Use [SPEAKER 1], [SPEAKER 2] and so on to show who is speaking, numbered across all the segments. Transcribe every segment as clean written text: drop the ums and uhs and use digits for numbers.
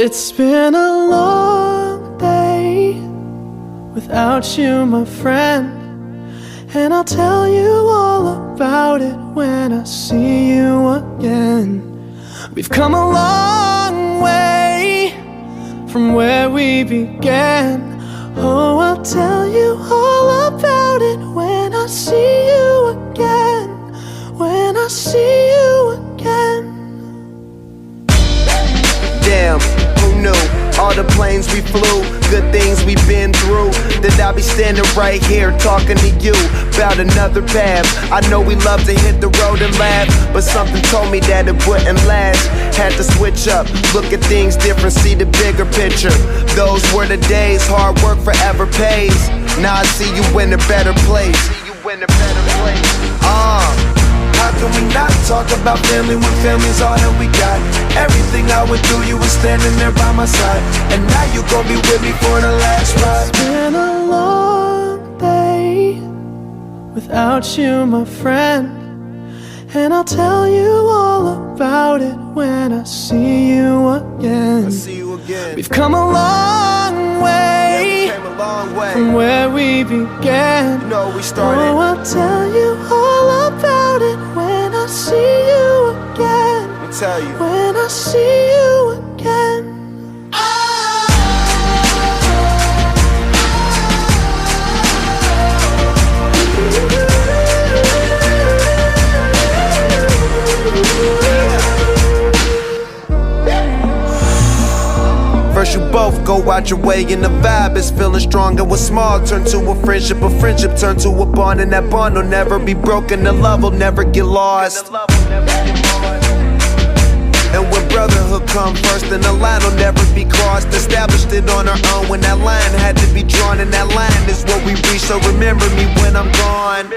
[SPEAKER 1] It's been a long day without you, my friend, and I'll tell you all about it when I see you again. We've come a long way from where we began. Oh, I'll tell you all about it when I see you again. When I see you again.
[SPEAKER 2] Damn, who knew? All the planes we flew, good things we've been through, that I'll be standing right here talking to you about another path. I know we love to hit the road and laugh, but something told me that it wouldn't last. Had to switch up, look at things different, see the bigger picture. Those were the days, hard work forever pays. Now I see you in a better place. How can we not talk about family when family's all that we got? Everything I went through, you were standing there by my side, and now you gon' be with me for the last ride.
[SPEAKER 1] It's been a long day without you, my friend, and I'll tell you all about it when I see you again. We've come a long way, from where we began.
[SPEAKER 2] You know we started.
[SPEAKER 1] Oh, I'll tell you all about it when I see you again.
[SPEAKER 2] Let me tell you.
[SPEAKER 1] When I see you again.
[SPEAKER 2] First you both go out your way and the vibe is feeling strong, and what's small turn to a friendship turn to a bond, and that bond will never be broken, the love will never get lost. And when brotherhood come first, then the line will never be crossed. Established it on our own when that line had to be drawn, and that line is what we reach, so remember me when I'm gone.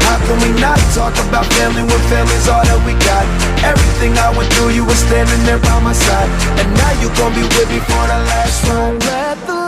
[SPEAKER 2] How can we not talk about family when family's all that we got? Everything I went through, you were standing there by my side, and now you gon' be with me for the last ride.
[SPEAKER 1] Let the